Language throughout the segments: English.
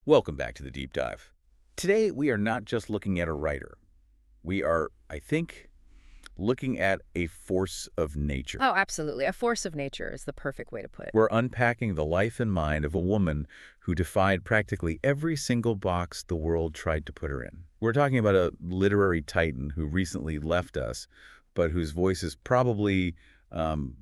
Welcome back to the Deep Dive. Today, we are not just looking at a writer. We are, I think, looking at a force of nature. Oh, absolutely. A force of nature is the perfect way to put it. We're unpacking the life and mind of a woman who defied practically every single box the world tried to put her in. We're talking about a literary titan who recently left us, but whose voice is probably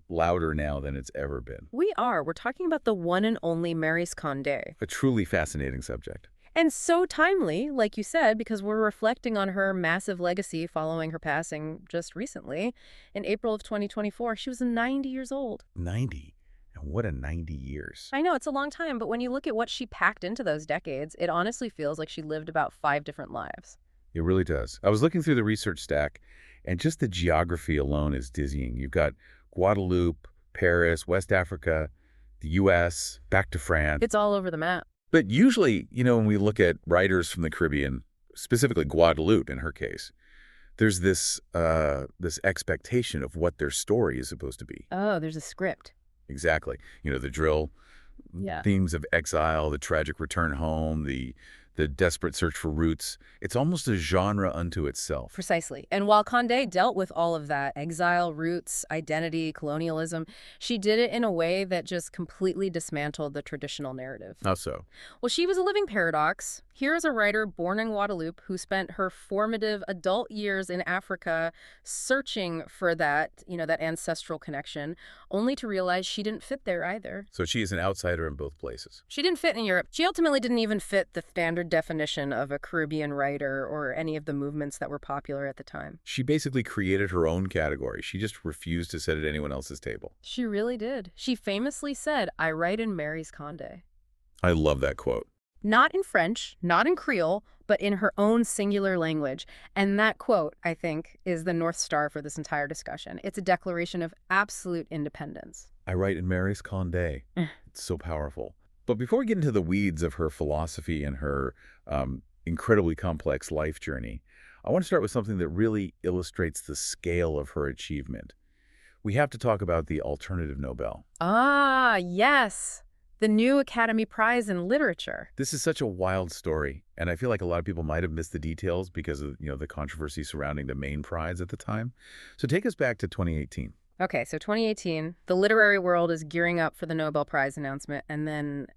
louder now than it's ever been. We're talking about the one and only Maryse Condé. A truly fascinating subject. And so timely, like you said, because we're reflecting on her massive legacy following her passing just recently. In April of 2024, she was 90 years old. 90? And what a 90 years. I know, it's a long time, but when you look at what she packed into those decades, it honestly feels like she lived about 5 different lives. It really does. I was looking through the research stack, and just the geography alone is dizzying. You've got Guadeloupe, Paris, West Africa, the U.S., back to France. It's all over the map. But usually, when we look at writers from the Caribbean, specifically Guadeloupe in her case, there's this expectation of what their story is supposed to be. Oh, there's a script. Exactly. The drill, themes of exile, the tragic return home, the desperate search for roots. It's almost a genre unto itself. Precisely. And while Condé dealt with all of that, exile, roots, identity, colonialism, she did it in a way that just completely dismantled the traditional narrative. How so? Well, she was a living paradox. Here is a writer born in Guadeloupe who spent her formative adult years in Africa searching for that ancestral connection, only to realize she didn't fit there either. So she is an outsider in both places. She didn't fit in Europe. She ultimately didn't even fit the standard definition of a Caribbean writer or any of the movements that were popular at the time. She basically created her own category. She just refused to sit at anyone else's table. She really did. She famously said, "I write in Maryse Condé." I love that quote. Not in French, not in Creole, but in her own singular language. And that quote, I think, is the North Star for this entire discussion. It's a declaration of absolute independence. I write in Maryse Condé. It's so powerful. But before we get into the weeds of her philosophy and her incredibly complex life journey, I want to start with something that really illustrates the scale of her achievement. We have to talk about the alternative Nobel. Ah, yes. The new Academy Prize in Literature. This is such a wild story, and I feel like a lot of people might have missed the details because of the controversy surrounding the main prize at the time. So take us back to 2018. Okay, so 2018, the literary world is gearing up for the Nobel Prize announcement, and then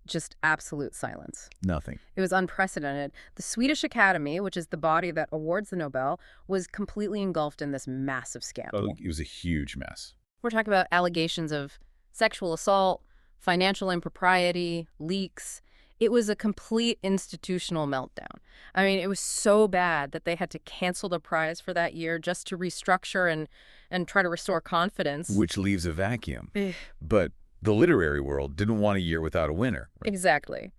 just absolute silence. Nothing. It was unprecedented. The Swedish Academy, which is the body that awards the Nobel, was completely engulfed in this massive scandal. Oh, it was a huge mess. We're talking about allegations of sexual assault, financial impropriety, leaks. It was a complete institutional meltdown. I mean, it was so bad that they had to cancel the prize for that year just to restructure and try to restore confidence. Which leaves a vacuum. But the literary world didn't want a year without a winner. Right? Exactly.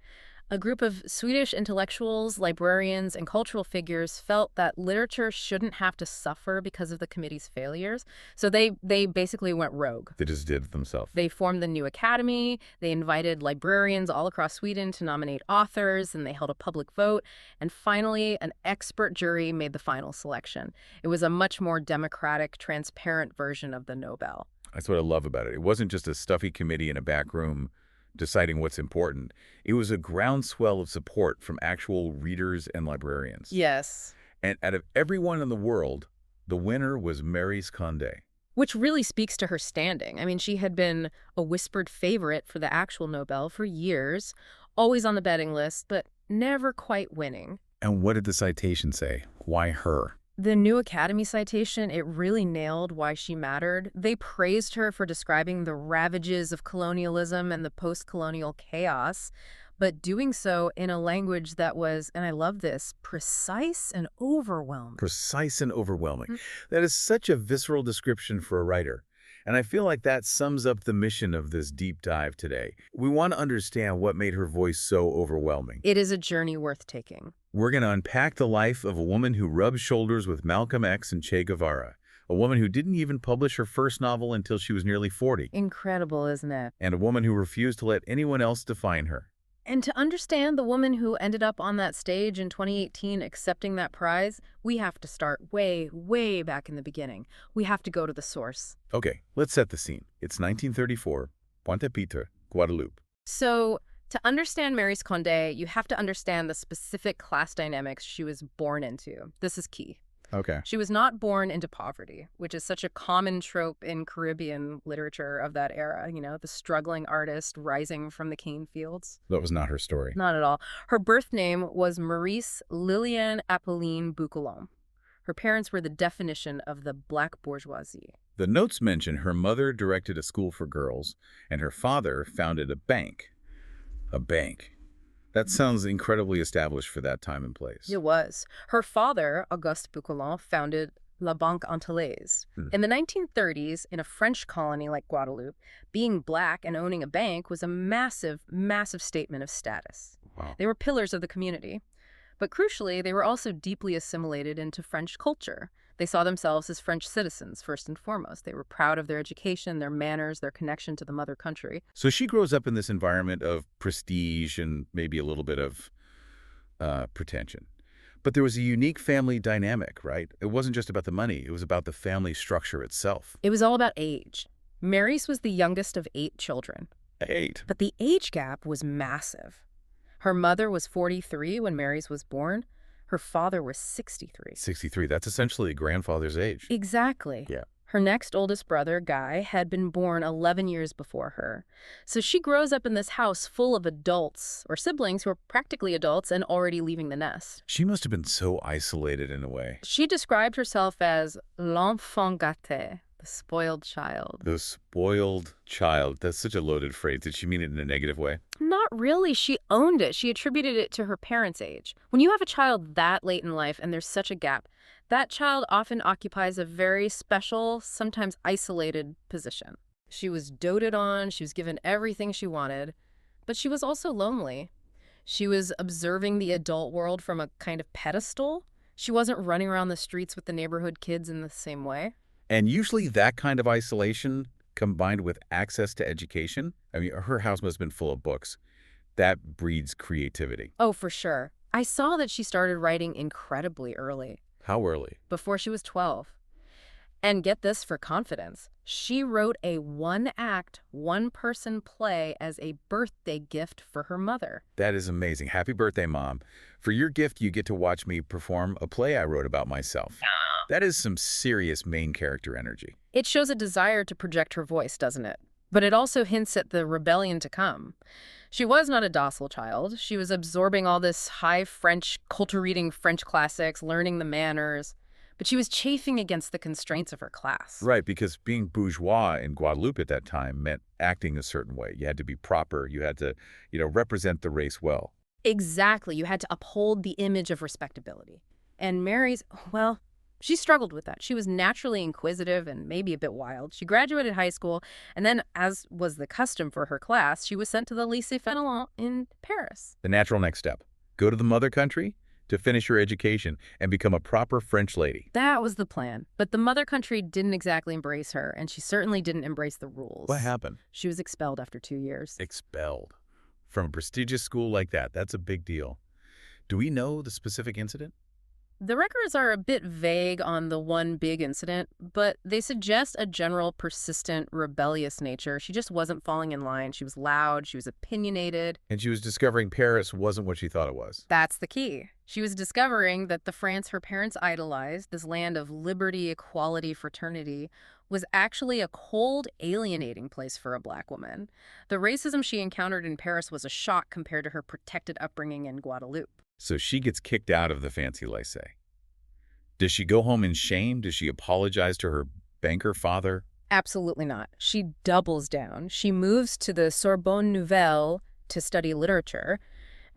A group of Swedish intellectuals, librarians, and cultural figures felt that literature shouldn't have to suffer because of the committee's failures. So they basically went rogue. They just did it themselves. They formed the new academy. They invited librarians all across Sweden to nominate authors, and they held a public vote. And finally, an expert jury made the final selection. It was a much more democratic, transparent version of the Nobel. That's what I love about it. It wasn't just a stuffy committee in a back room deciding what's important. It was a groundswell of support from actual readers and librarians. Yes. And out of everyone in the world, the winner was Maryse Condé. Which really speaks to her standing. I mean, she had been a whispered favorite for the actual Nobel for years, always on the betting list, but never quite winning. And what did the citation say? Why her? The new Academy citation, it really nailed why she mattered. They praised her for describing the ravages of colonialism and the post-colonial chaos, but doing so in a language that was, and I love this, precise and overwhelming. Precise and overwhelming. That is such a visceral description for a writer. And I feel like that sums up the mission of this deep dive today. We want to understand what made her voice so overwhelming. It is a journey worth taking. We're going to unpack the life of a woman who rubbed shoulders with Malcolm X and Che Guevara, a woman who didn't even publish her first novel until she was nearly 40. Incredible, isn't it? And a woman who refused to let anyone else define her. And to understand the woman who ended up on that stage in 2018 accepting that prize, we have to start way, way back in the beginning. We have to go to the source. Okay, let's set the scene. It's 1934, Pointe-à-Pitre, Guadeloupe. So To understand Maryse Condé, you have to understand the specific class dynamics she was born into. This is key. Okay. She was not born into poverty, which is such a common trope in Caribbean literature of that era, the struggling artist rising from the cane fields. That was not her story. Not at all. Her birth name was Maryse Lillian Apolline Boucoulon. Her parents were the definition of the black bourgeoisie. The notes mention her mother directed a school for girls, and her father founded a bank. A bank. That sounds incredibly established for that time and place. It was. Her father, Auguste Boucoulon, founded La Banque Antillaise. In the 1930s, in a French colony like Guadeloupe, being black and owning a bank was a massive, massive statement of status. Wow. They were pillars of the community. But crucially, they were also deeply assimilated into French culture. They saw themselves as French citizens, first and foremost. They were proud of their education, their manners, their connection to the mother country. So she grows up in this environment of prestige and maybe a little bit of pretension. But there was a unique family dynamic, right? It wasn't just about the money. It was about the family structure itself. It was all about age. Maryse was the youngest of 8 children. 8. But the age gap was massive. Her mother was 43 when Maryse was born. Her father was 63. 63. That's essentially a grandfather's age. Exactly. Yeah. Her next oldest brother, Guy, had been born 11 years before her. So she grows up in this house full of adults, or siblings who are practically adults and already leaving the nest. She must have been so isolated in a way. She described herself as l'enfant gâté, the spoiled child. The spoiled child. That's such a loaded phrase. Did she mean it in a negative way? Not really. She owned it. She attributed it to her parents' age. When you have a child that late in life and there's such a gap, that child often occupies a very special, sometimes isolated position. She was doted on, she was given everything she wanted, but she was also lonely. She was observing the adult world from a kind of pedestal. She wasn't running around the streets with the neighborhood kids in the same way. And usually that kind of isolation combined with access to education, I mean, her house must have been full of books. That breeds creativity. Oh, for sure. I saw that she started writing incredibly early. How early? Before she was 12. And get this for confidence. She wrote a one-act, one-person play as a birthday gift for her mother. That is amazing. Happy birthday, Mom. For your gift, you get to watch me perform a play I wrote about myself. That is some serious main character energy. It shows a desire to project her voice, doesn't it? But it also hints at the rebellion to come. She was not a docile child. She was absorbing all this high French, culture-reading French classics, learning the manners. But she was chafing against the constraints of her class. Right, because being bourgeois in Guadeloupe at that time meant acting a certain way. You had to be proper. You had to, represent the race well. Exactly. You had to uphold the image of respectability. And Maryse, well, she struggled with that. She was naturally inquisitive and maybe a bit wild. She graduated high school, and then, as was the custom for her class, she was sent to the Lycée Fénelon in Paris. The natural next step. Go to the mother country to finish her education and become a proper French lady. That was the plan. But the mother country didn't exactly embrace her, and she certainly didn't embrace the rules. What happened? She was expelled after 2 years. Expelled. From a prestigious school like that. That's a big deal. Do we know the specific incident? The records are a bit vague on the one big incident, but they suggest a general persistent, rebellious nature. She just wasn't falling in line. She was loud. She was opinionated. And she was discovering Paris wasn't what she thought it was. That's the key. She was discovering that the France her parents idolized, this land of liberty, equality, fraternity, was actually a cold, alienating place for a black woman. The racism she encountered in Paris was a shock compared to her protected upbringing in Guadeloupe. So she gets kicked out of the fancy lycée. Does she go home in shame? Does she apologize to her banker father? Absolutely not. She doubles down. She moves to the Sorbonne Nouvelle to study literature.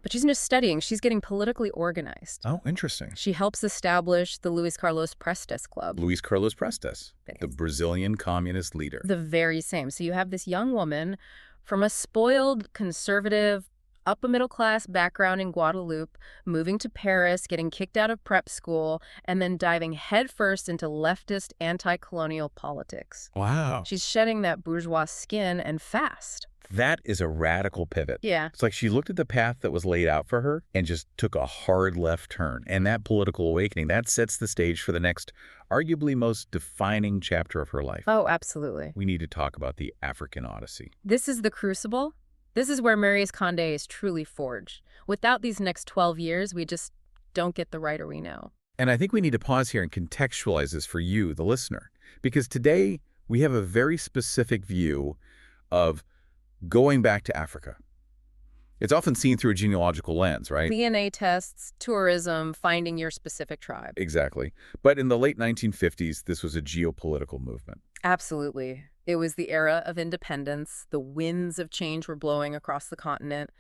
But she's not just studying. She's getting politically organized. Oh, interesting. She helps establish the Luis Carlos Prestes Club. Luis Carlos Prestes, the Brazilian communist leader. The very same. So you have this young woman from a spoiled, conservative, upper-middle-class background in Guadeloupe, moving to Paris, getting kicked out of prep school, and then diving headfirst into leftist anti-colonial politics. Wow. She's shedding that bourgeois skin and fast. That is a radical pivot. Yeah. It's like she looked at the path that was laid out for her and just took a hard left turn. And that political awakening, that sets the stage for the next, arguably most defining chapter of her life. Oh, absolutely. We need to talk about the African Odyssey. This is the crucible. This is where Maryse Condé is truly forged. Without these next 12 years, we just don't get the writer we know. And I think we need to pause here and contextualize this for you, the listener, because today we have a very specific view of going back to Africa. It's often seen through a genealogical lens, right? DNA tests, tourism, finding your specific tribe. Exactly. But in the late 1950s, this was a geopolitical movement. Absolutely. It was the era of independence. The winds of change were blowing across the continent.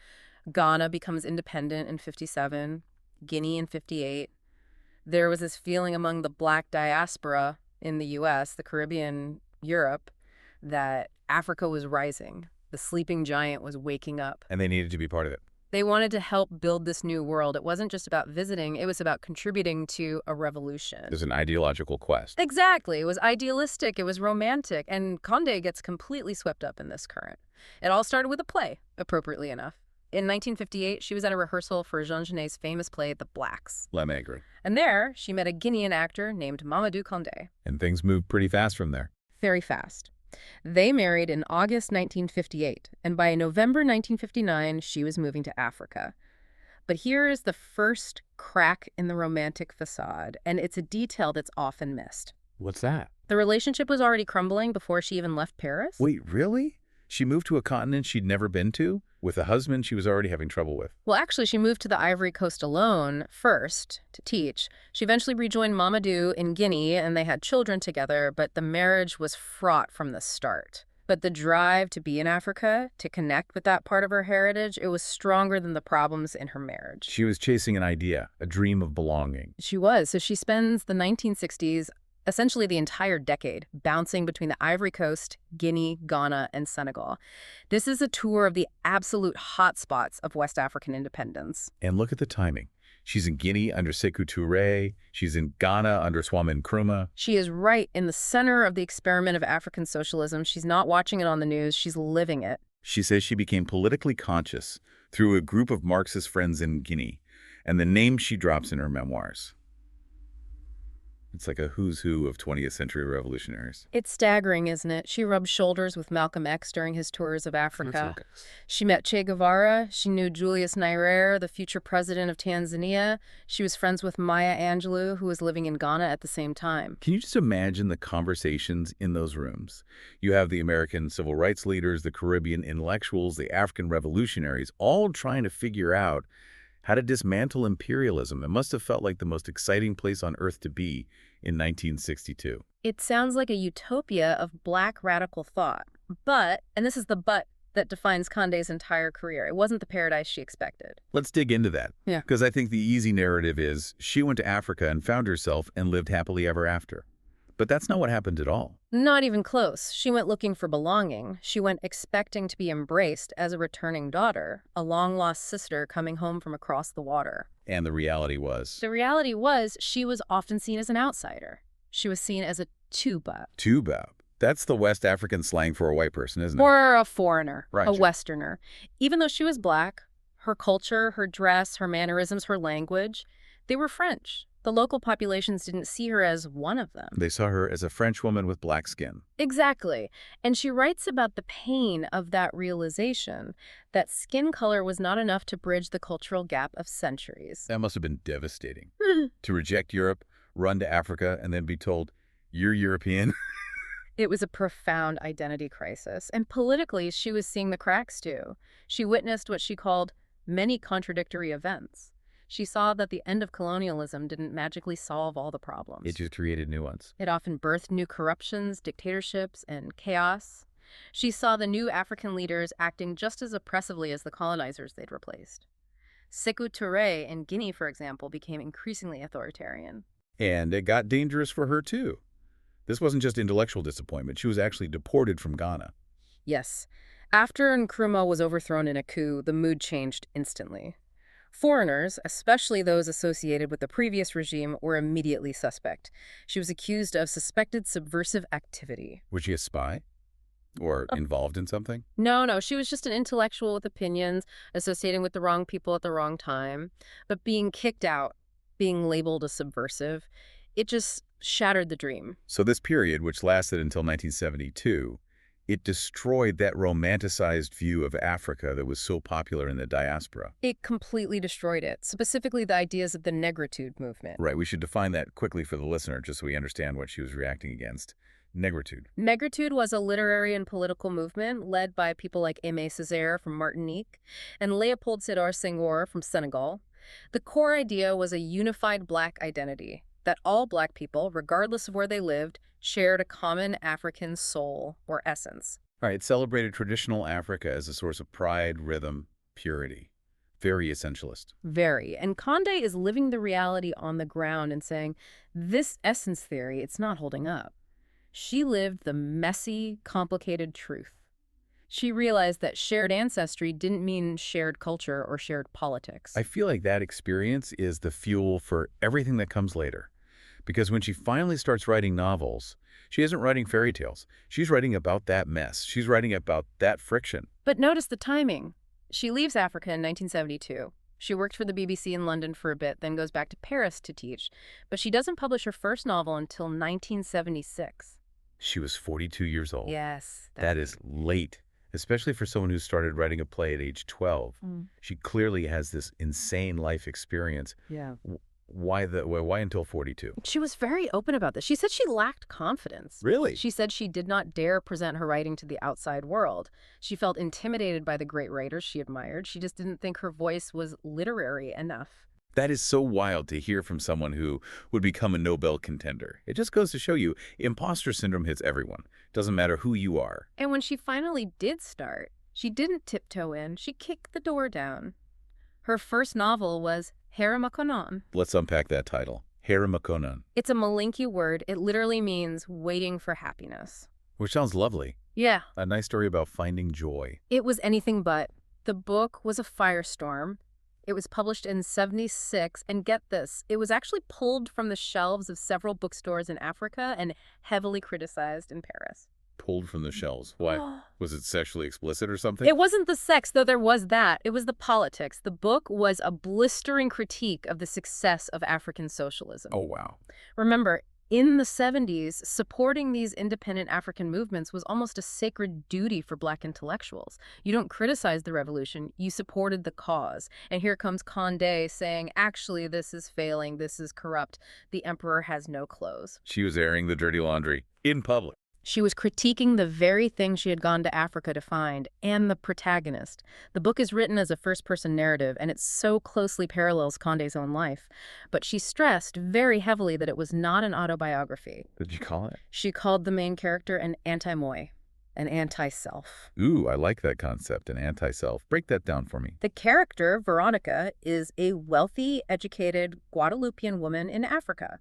Ghana becomes independent in 57, Guinea in 58. There was this feeling among the Black diaspora in the U.S., the Caribbean, Europe, that Africa was rising. The sleeping giant was waking up. And they needed to be part of it. They wanted to help build this new world. It wasn't just about visiting. It was about contributing to a revolution. There's an ideological quest. Exactly. It was idealistic. It was romantic. And Condé gets completely swept up in this current. It all started with a play, appropriately enough. In 1958, she was at a rehearsal for Jean Genet's famous play, The Blacks. La Maigre. And there, she met a Guinean actor named Mamadou Condé. And things moved pretty fast from there. Very fast. They married in August 1958, and by November 1959, she was moving to Africa. But here is the first crack in the romantic facade, and it's a detail that's often missed. What's that? The relationship was already crumbling before she even left Paris. Wait, really? She moved to a continent she'd never been to? With a husband she was already having trouble with? Well, actually, she moved to the Ivory Coast alone first to teach. She eventually rejoined Mamadou in Guinea, and they had children together, but the marriage was fraught from the start. But the drive to be in Africa, to connect with that part of her heritage, it was stronger than the problems in her marriage. She was chasing an idea, a dream of belonging. She was. So she spends the 1960s, essentially the entire decade, bouncing between the Ivory Coast, Guinea, Ghana, and Senegal. This is a tour of the absolute hotspots of West African independence. And look at the timing. She's in Guinea under Sékou Touré. She's in Ghana under Kwame Nkrumah. She is right in the center of the experiment of African socialism. She's not watching it on the news. She's living it. She says she became politically conscious through a group of Marxist friends in Guinea, and the names she drops in her memoirs. It's like a who's who of 20th century revolutionaries. It's staggering, isn't it? She rubbed shoulders with Malcolm X during his tours of Africa. She met Che Guevara. She knew Julius Nyerere, the future president of Tanzania. She was friends with Maya Angelou, who was living in Ghana at the same time. Can you just imagine the conversations in those rooms? You have the American civil rights leaders, the Caribbean intellectuals, the African revolutionaries, all trying to figure out how to dismantle imperialism. It must have felt like the most exciting place on earth to be in 1962. It sounds like a utopia of Black radical thought. But, and this is the but that defines Condé's entire career, it wasn't the paradise she expected. Let's dig into that. Yeah. Because I think the easy narrative is she went to Africa and found herself and lived happily ever after. But that's not what happened at all. Not even close. She went looking for belonging. She went expecting to be embraced as a returning daughter, a long-lost sister coming home from across the water. And the reality was? The reality was she was often seen as an outsider. She was seen as a tubab. Tubab. That's the West African slang for a white person, isn't it? Or a foreigner, Right. a Westerner. Even though she was Black, her culture, her dress, her mannerisms, her language, they were French. The local populations didn't see her as one of them. They saw her as a French woman with black skin. Exactly. And she writes about the pain of that realization, that skin color was not enough to bridge the cultural gap of centuries. That must have been devastating. To reject Europe, run to Africa, and then be told, you're European. It was a profound identity crisis. And politically, she was seeing the cracks too. She witnessed what she called many contradictory events. She saw that the end of colonialism didn't magically solve all the problems. It just created new ones. It often birthed new corruptions, dictatorships, and chaos. She saw the new African leaders acting just as oppressively as the colonizers they'd replaced. Sékou Touré in Guinea, for example, became increasingly authoritarian. And it got dangerous for her, too. This wasn't just intellectual disappointment. She was actually deported from Ghana. Yes. After Nkrumah was overthrown in a coup, the mood changed instantly. Foreigners, especially those associated with the previous regime, were immediately suspect. She was accused of suspected subversive activity. Was she a spy? Or involved in something? No, she was just an intellectual with opinions, associating with the wrong people at the wrong time. But being kicked out, being labeled a subversive, it just shattered the dream. So this period, which lasted until 1972, It destroyed that romanticized view of Africa that was so popular in the diaspora. It completely destroyed it, specifically the ideas of the Négritude movement. Right, we should define that quickly for the listener just so we understand what she was reacting against. Négritude. Négritude was a literary and political movement led by people like Aimé Césaire from Martinique and Léopold Sédar Senghor from Senegal. The core idea was a unified Black identity, that all Black people, regardless of where they lived, shared a common African soul or essence. All right, it celebrated traditional Africa as a source of pride, rhythm, purity. Very essentialist. Very. And Condé is living the reality on the ground and saying, this essence theory, it's not holding up. She lived the messy, complicated truth. She realized that shared ancestry didn't mean shared culture or shared politics. I feel like that experience is the fuel for everything that comes later. Because when she finally starts writing novels, she isn't writing fairy tales. She's writing about that mess. She's writing about that friction. But notice the timing. She leaves Africa in 1972. She worked for the BBC in London for a bit, then goes back to Paris to teach. But she doesn't publish her first novel until 1976. She was 42 years old. Yes. That is late, especially for someone who started writing a play at age 12. She clearly has this insane life experience. Yeah. Why until 42? She was very open about this. She said she lacked confidence. Really? She said she did not dare present her writing to the outside world. She felt intimidated by the great writers she admired. She just didn't think her voice was literary enough. That is so wild to hear from someone who would become a Nobel contender. It just goes to show you, imposter syndrome hits everyone. Doesn't matter who you are. And when she finally did start, she didn't tiptoe in. She kicked the door down. Her first novel was Hérémakhonon. Let's unpack that title. Hérémakhonon. It's a Malinke word. It literally means waiting for happiness. Which sounds lovely. Yeah. A nice story about finding joy. It was anything but. The book was a firestorm. It was published in 1976, and get this, it was actually pulled from the shelves of several bookstores in Africa and heavily criticized in Paris. Pulled from the shelves. Why? Was it sexually explicit or something? It wasn't the sex, though there was that. It was the politics. The book was a blistering critique of the success of African socialism. Oh, wow. Remember, in the 70s, supporting these independent African movements was almost a sacred duty for Black intellectuals. You don't criticize the revolution, you supported the cause. And here comes Condé saying, actually, this is failing, this is corrupt. The emperor has no clothes. She was airing the dirty laundry in public. She was critiquing the very thing she had gone to Africa to find, and the protagonist. The book is written as a first-person narrative, and it so closely parallels Condé's own life. But she stressed very heavily that it was not an autobiography. What did you call it? She called the main character an anti-moi, an anti-self. Ooh, I like that concept, an anti-self. Break that down for me. The character, Veronica, is a wealthy, educated Guadeloupean woman in Africa.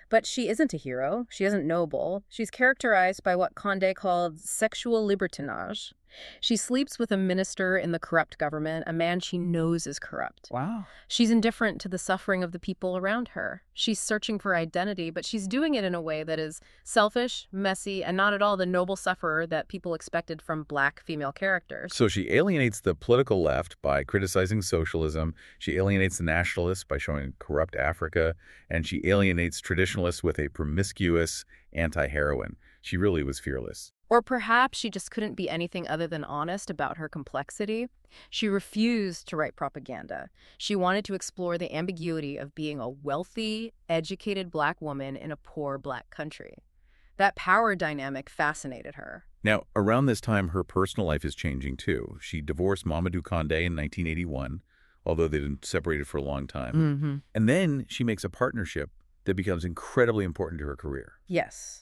But she isn't a hero. She isn't noble. She's characterized by what Condé called sexual libertinage. She sleeps with a minister in the corrupt government, a man she knows is corrupt. Wow. She's indifferent to the suffering of the people around her. She's searching for identity, but she's doing it in a way that is selfish, messy, and not at all the noble sufferer that people expected from Black female characters. So she alienates the political left by criticizing socialism. She alienates the nationalists by showing corrupt Africa. And she alienates traditionalists with a promiscuous anti-heroine. She really was fearless. Or perhaps she just couldn't be anything other than honest about her complexity. She refused to write propaganda. She wanted to explore the ambiguity of being a wealthy, educated Black woman in a poor Black country. That power dynamic fascinated her. Now, around this time, her personal life is changing too. She divorced Mamadou Condé in 1981, although they'd been separated for a long time. And then she makes a partnership that becomes incredibly important to her career. Yes.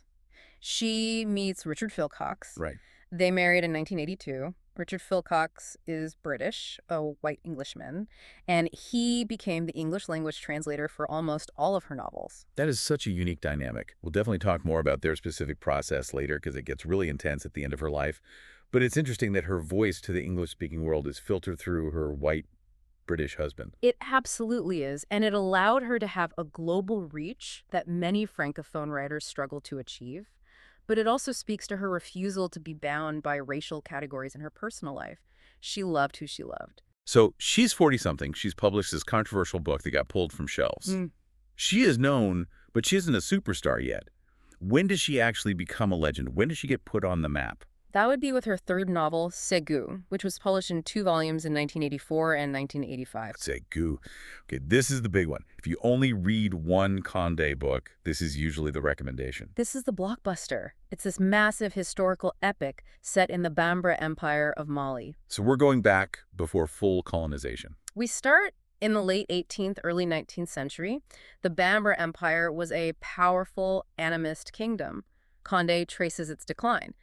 She meets Richard Philcox. Right. They married in 1982. Richard Philcox is British, a white Englishman, and he became the English language translator for almost all of her novels. That is such a unique dynamic. We'll definitely talk more about their specific process later because it gets really intense at the end of her life. But it's interesting that her voice to the English-speaking world is filtered through her white British husband. It absolutely is, and it allowed her to have a global reach that many Francophone writers struggle to achieve. But it also speaks to her refusal to be bound by racial categories in her personal life. She loved who she loved. So she's 40-something. She's published this controversial book that got pulled from shelves. She is known, but she isn't a superstar yet. When does she actually become a legend? When does she get put on the map? That would be with her third novel, Ségou, which was published in 2 volumes in 1984 and 1985. Ségou. Okay, this is the big one. If you only read one Condé book, this is usually the recommendation. This is the blockbuster. It's this massive historical epic set in the Bambara Empire of Mali. So we're going back before full colonization. We start in the late 18th, early 19th century. The Bambara Empire was a powerful animist kingdom. Condé traces its decline.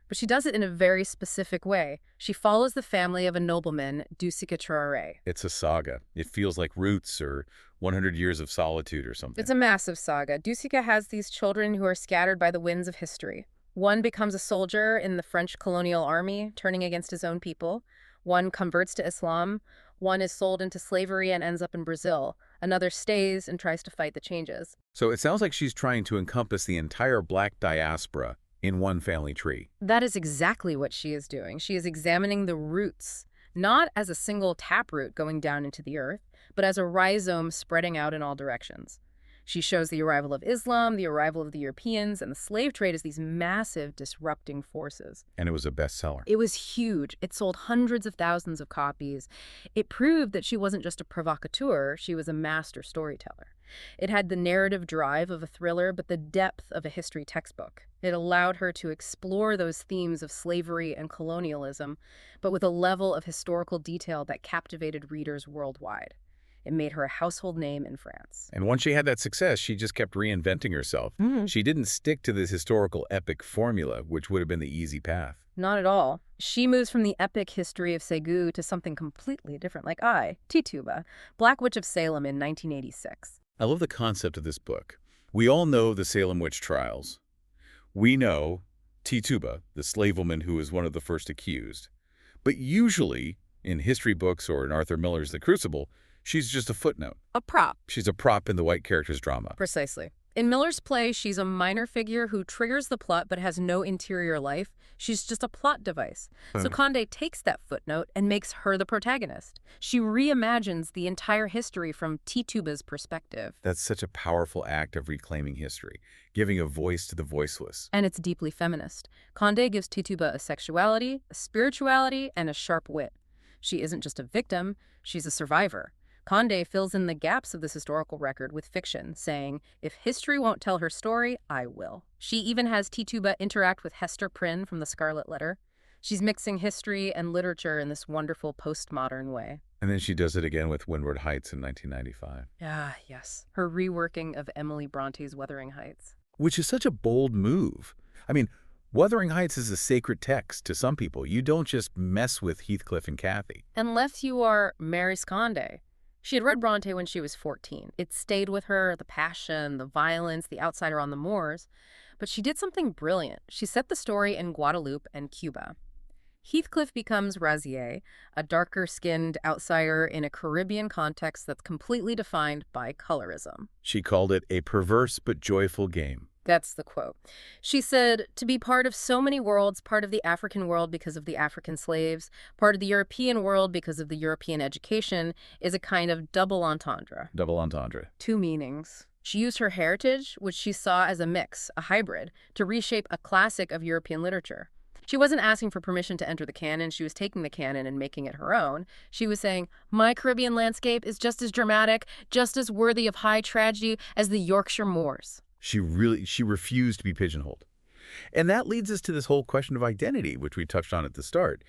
But she does it in a very specific way. She follows the family of a nobleman, Dusika Traoré. It's a saga. It feels like Roots or 100 Years of Solitude or something. It's a massive saga. Dusika has these children who are scattered by the winds of history. One becomes a soldier in the French colonial army, turning against his own people. One converts to Islam. One is sold into slavery and ends up in Brazil. Another stays and tries to fight the changes. So it sounds like she's trying to encompass the entire Black diaspora in one family tree. That is exactly what she is doing. She is examining the roots, not as a single taproot going down into the earth, but as a rhizome spreading out in all directions. She shows the arrival of Islam, the arrival of the Europeans, and the slave trade as these massive disrupting forces. And it was a bestseller. It was huge. It sold hundreds of thousands of copies. It proved that she wasn't just a provocateur, she was a master storyteller. It had the narrative drive of a thriller, but the depth of a history textbook. It allowed her to explore those themes of slavery and colonialism, but with a level of historical detail that captivated readers worldwide. It made her a household name in France. And once she had that success, she just kept reinventing herself. She didn't stick to this historical epic formula, which would have been the easy path. Not at all. She moves from the epic history of Ségou to something completely different, like Tituba, Black Witch of Salem in 1986. I love the concept of this book. We all know the Salem witch trials. We know Tituba, the slave woman who was one of the first accused. But usually, in history books or in Arthur Miller's The Crucible, she's just a footnote. A prop. She's a prop in the white character's drama. Precisely. In Miller's play, she's a minor figure who triggers the plot but has no interior life. She's just a plot device. So Condé takes that footnote and makes her the protagonist. She reimagines the entire history from Tituba's perspective. That's such a powerful act of reclaiming history, giving a voice to the voiceless. And it's deeply feminist. Condé gives Tituba a sexuality, a spirituality, and a sharp wit. She isn't just a victim, she's a survivor. Condé fills in the gaps of this historical record with fiction, saying, if history won't tell her story, I will. She even has Tituba interact with Hester Prynne from The Scarlet Letter. She's mixing history and literature in this wonderful postmodern way. And then she does it again with Windward Heights in 1995. Ah, yes. Her reworking of Emily Bronte's Wuthering Heights. Which is such a bold move. I mean, Wuthering Heights is a sacred text to some people. You don't just mess with Heathcliff and Cathy. Unless you are Maryse Condé. She had read Bronte when she was 14. It stayed with her, the passion, the violence, the outsider on the moors. But she did something brilliant. She set the story in Guadeloupe and Cuba. Heathcliff becomes Razier, a darker-skinned outsider in a Caribbean context that's completely defined by colorism. She called it a perverse but joyful game. That's the quote. She said, to be part of so many worlds, part of the African world because of the African slaves, part of the European world because of the European education, is a kind of double entendre. Double entendre. 2 meanings. She used her heritage, which she saw as a mix, a hybrid, to reshape a classic of European literature. She wasn't asking for permission to enter the canon. She was taking the canon and making it her own. She was saying, my Caribbean landscape is just as dramatic, just as worthy of high tragedy as the Yorkshire moors. She refused to be pigeonholed. And that leads us to this whole question of identity, which we touched on at the start.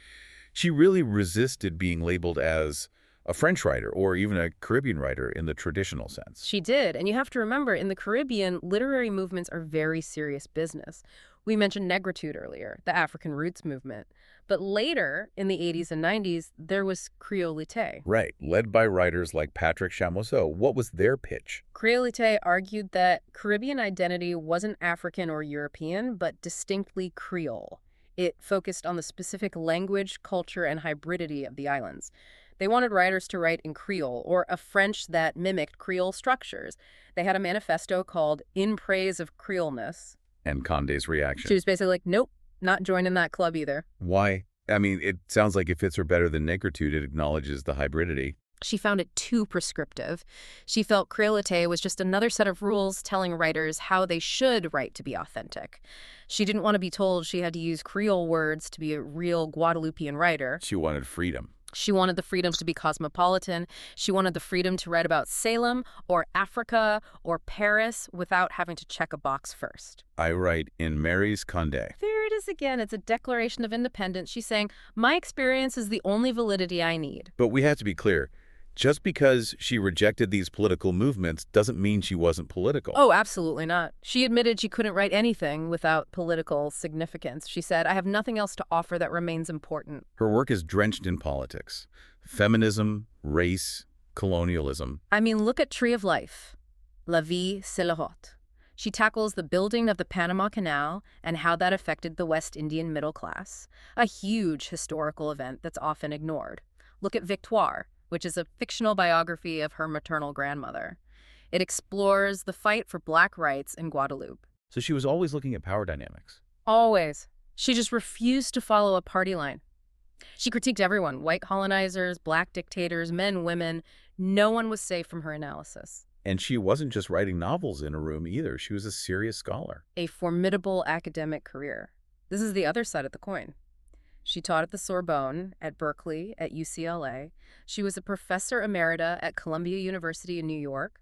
She really resisted being labeled as a French writer or even a Caribbean writer in the traditional sense. She did. And you have to remember, in the Caribbean, literary movements are very serious business. We mentioned Négritude earlier, the African roots movement. But later, in the 80s and 90s, there was Créolité. Right, led by writers like Patrick Chamoiseau. What was their pitch? Créolité argued that Caribbean identity wasn't African or European, but distinctly Creole. It focused on the specific language, culture, and hybridity of the islands. They wanted writers to write in Creole, or a French that mimicked Creole structures. They had a manifesto called In Praise of Creoleness. And Condé's reaction? She was basically like, nope, not joining that club either. Why? I mean, it sounds like it fits her better than Négritude. It acknowledges the hybridity. She found it too prescriptive. She felt Créolité was just another set of rules telling writers how they should write to be authentic. She didn't want to be told she had to use Creole words to be a real Guadeloupean writer. She wanted freedom. She wanted the freedom to be cosmopolitan. She wanted the freedom to write about Salem or Africa or Paris without having to check a box first. I write in Maryse Condé. There it is again. It's a declaration of independence. She's saying, my experience is the only validity I need. But we have to be clear. Just because she rejected these political movements doesn't mean she wasn't political. Oh, absolutely not. She admitted she couldn't write anything without political significance. She said, I have nothing else to offer that remains important. Her work is drenched in politics. Feminism, race, colonialism. I mean, look at Tree of Life. La vie, c'est la route. She tackles the building of the Panama Canal and how that affected the West Indian middle class, a huge historical event that's often ignored. Look at Victoire, which is a fictional biography of her maternal grandmother. It explores the fight for Black rights in Guadeloupe. So she was always looking at power dynamics. Always. She just refused to follow a party line. She critiqued everyone, white colonizers, Black dictators, men, women. No one was safe from her analysis. And she wasn't just writing novels in a room either. She was a serious scholar. A formidable academic career. This is the other side of the coin. She taught at the Sorbonne, at Berkeley, at UCLA. She was a professor emerita at Columbia University in New York.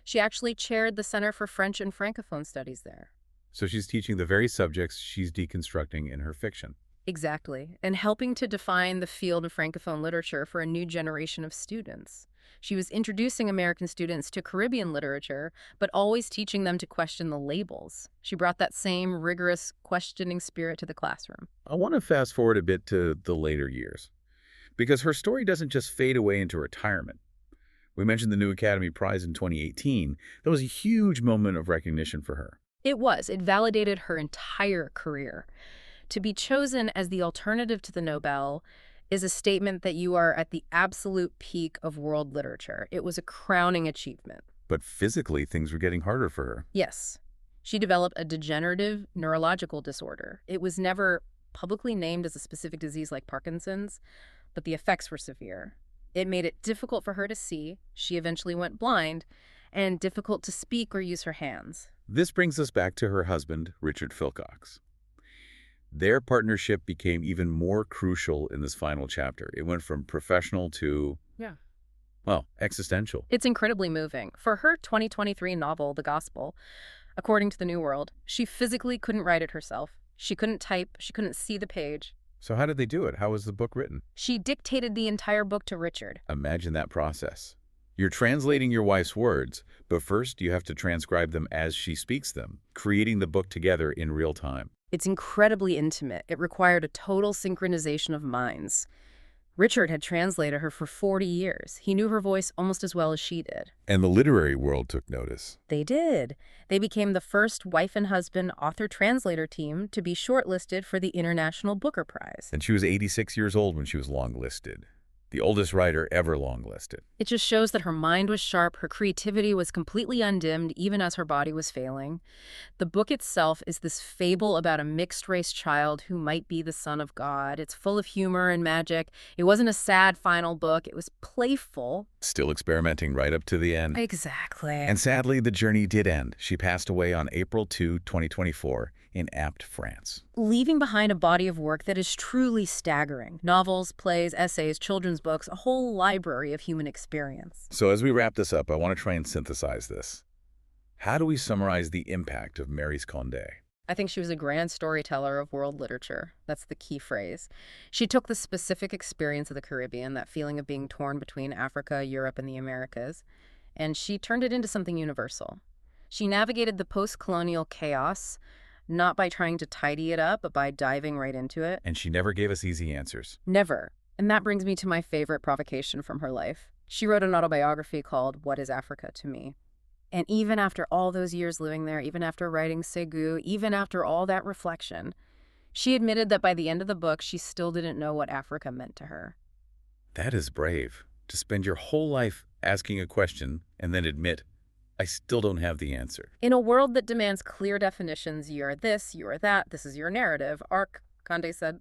She actually chaired the Center for French and Francophone Studies there. So she's teaching the very subjects she's deconstructing in her fiction. Exactly, and helping to define the field of Francophone literature for a new generation of students. She was introducing American students to Caribbean literature, but always teaching them to question the labels. She brought that same rigorous, questioning spirit to the classroom. I want to fast forward a bit to the later years, because her story doesn't just fade away into retirement. We mentioned the new Academy Prize in 2018. That was a huge moment of recognition for her. It was. It validated her entire career. To be chosen as the alternative to the Nobel is a statement that you are at the absolute peak of world literature. It was a crowning achievement. But physically, things were getting harder for her. Yes. She developed a degenerative neurological disorder. It was never publicly named as a specific disease like Parkinson's, but the effects were severe. It made it difficult for her to see. She eventually went blind, and difficult to speak or use her hands. This brings us back to her husband, Richard Philcox. Their partnership became even more crucial in this final chapter. It went from professional to, well, existential. It's incredibly moving. For her 2023 novel, The Gospel, according to the New World, she physically couldn't write it herself. She couldn't type. She couldn't see the page. So how did they do it? How was the book written? She dictated the entire book to Richard. Imagine that process. You're translating your wife's words, but first you have to transcribe them as she speaks them, creating the book together in real time. It's incredibly intimate. It required a total synchronization of minds. Richard had translated her for 40 years. He knew her voice almost as well as she did. And the literary world took notice. They did. They became the first wife and husband author-translator team to be shortlisted for the International Booker Prize. And she was 86 years old when she was longlisted. The oldest writer ever longlisted. It just shows that her mind was sharp, her creativity was completely undimmed, even as her body was failing. The book itself is this fable about a mixed-race child who might be the son of God. It's full of humor and magic. It wasn't a sad final book. It was playful. Still experimenting right up to the end. Exactly. And sadly, the journey did end. She passed away on April 2, 2024, in Apt, France. Leaving behind a body of work that is truly staggering. Novels, plays, essays, children's books, a whole library of human experience. So as we wrap this up, I want to try and synthesize this. How do we summarize the impact of Maryse Condé? I think she was a grand storyteller of world literature. That's the key phrase. She took the specific experience of the Caribbean, that feeling of being torn between Africa, Europe, and the Americas, and she turned it into something universal. She navigated the post-colonial chaos, not by trying to tidy it up, but by diving right into it. And she never gave us easy answers. Never. And that brings me to my favorite provocation from her life. She wrote an autobiography called What is Africa to Me? And even after all those years living there, even after writing Ségou, even after all that reflection, she admitted that by the end of the book, she still didn't know what Africa meant to her. That is brave. To spend your whole life asking a question and then admit, I still don't have the answer. In a world that demands clear definitions, you are this, you are that, this is your narrative, Condé said,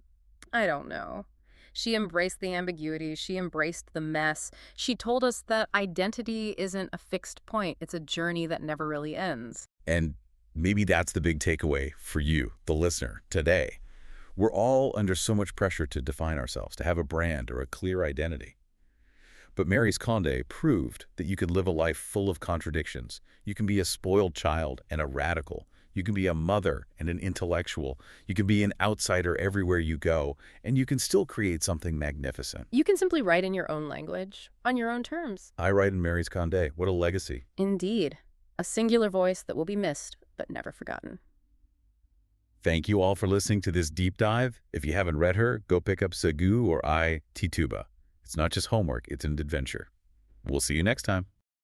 I don't know. She embraced the ambiguity. She embraced the mess. She told us that identity isn't a fixed point. It's a journey that never really ends. And maybe that's the big takeaway for you, the listener, today. We're all under so much pressure to define ourselves, to have a brand or a clear identity. But Maryse Condé proved that you could live a life full of contradictions. You can be a spoiled child and a radical. You can be a mother and an intellectual. You can be an outsider everywhere you go, and you can still create something magnificent. You can simply write in your own language, on your own terms. I write in Maryse Condé. What a legacy. Indeed. A singular voice that will be missed, but never forgotten. Thank you all for listening to this deep dive. If you haven't read her, go pick up Ségou or I, Tituba. It's not just homework, it's an adventure. We'll see you next time.